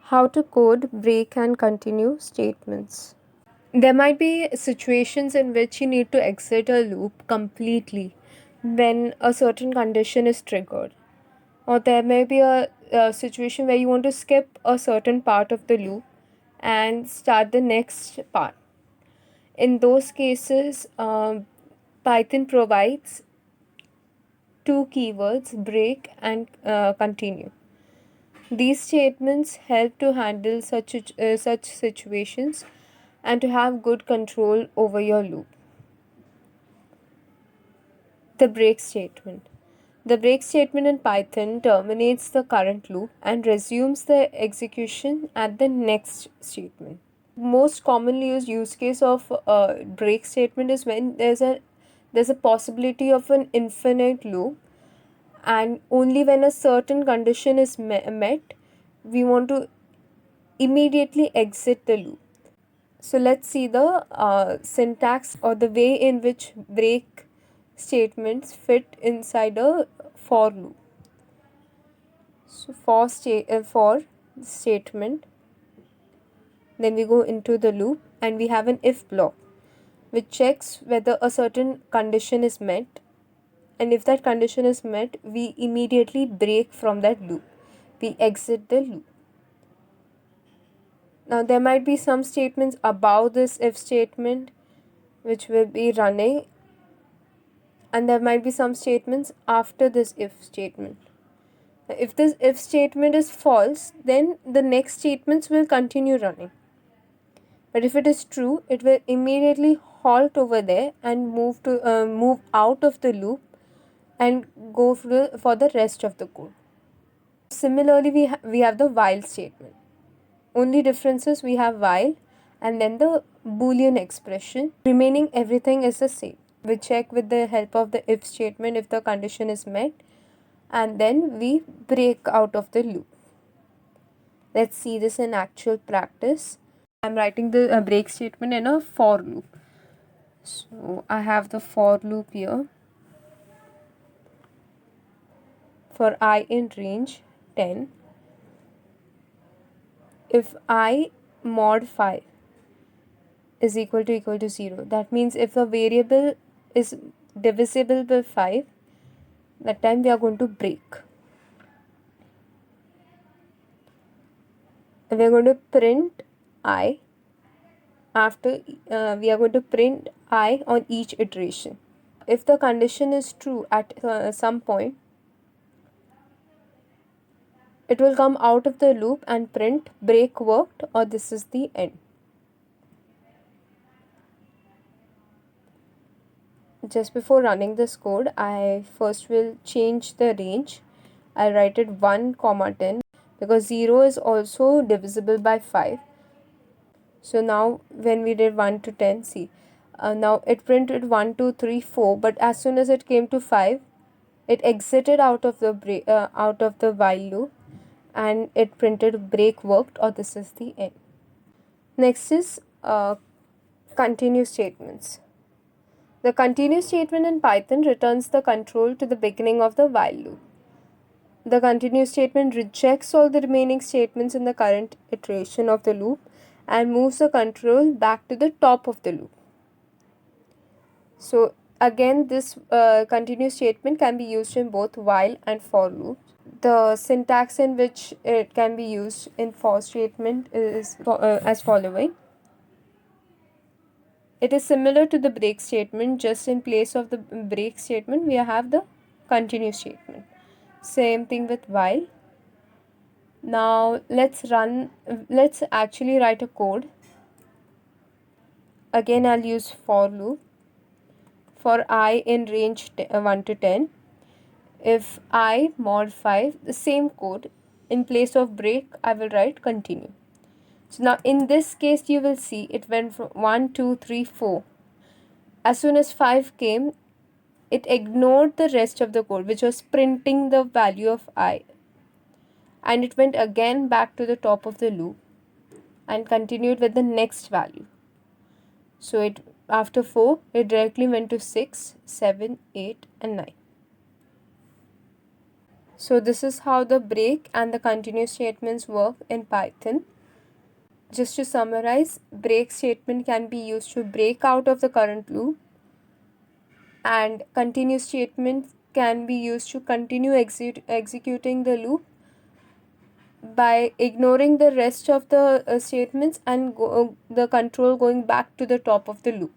How to code break and continue statements. There might be situations in which you need to exit a loop completely when a certain condition is triggered. Or there may be a situation where you want to skip a certain part of the loop and start the next part. In those cases, Python provides two keywords, break and continue. These statements help to handle such situations and to have good control over your loop. The break statement. The break statement in Python terminates the current loop and resumes the execution at the next statement. Most commonly used use case of break statement is when there's a possibility of an infinite loop, and only when a certain condition is met, we want to immediately exit the loop. So let's see the syntax or the way in which break statements fit inside a for loop. So for statement, then we go into the loop and we have an if block which checks whether a certain condition is met, and if that condition is met, we immediately break from that loop. We exit the loop. Now there might be some statements above this if statement which will be running, and there might be some statements after this if statement. If this if statement is false, then the next statements will continue running. But if it is true, it will immediately halt over there and move out of the loop and go for the rest of the code. Similarly, we have the while statement. Only difference is we have while and then the Boolean expression. Remaining everything is the same. We check with the help of the if statement if the condition is met, and then we break out of the loop. Let's see this in actual practice. I'm writing the break statement in a for loop. So I have the for loop here. For I in range 10, if I mod 5 is equal to 0, that means if a variable is divisible by 5, that time we are going to break. We are going to print I after we are going to print I on each iteration. If the condition is true at some point, it will come out of the loop and print break worked, or this is the end. Just before running this code, I first will change the range. I'll write it 1, 10 because 0 is also divisible by 5. So now when we did 1 to 10, see, now it printed 1, 2, 3, 4, but as soon as it came to 5, it exited out of the while loop and it printed break worked, or this is the end. Next is continue statements. The continue statement in Python returns the control to the beginning of the while loop. The continue statement rejects all the remaining statements in the current iteration of the loop and moves the control back to the top of the loop. So again, this continue statement can be used in both while and for loops. The syntax in which it can be used in for statement is as following. It is similar to the break statement, just in place of the break statement we have the continue statement. Same thing with while. Now let's actually write a code. Again, I'll use for loop. For I in range 1 to 10, if I mod 5, the same code, in place of break I will write continue. So now in this case you will see it went from 1, 2, 3, 4. As soon as 5 came, it ignored the rest of the code, which was printing the value of I, and it went again back to the top of the loop and continued with the next value. So it after 4, it directly went to 6, 7, 8 and 9. So this is how the break and the continue statements work in Python. Just to summarize, break statement can be used to break out of the current loop, and continue statement can be used to continue executing the loop by ignoring the rest of the statements and the control going back to the top of the loop.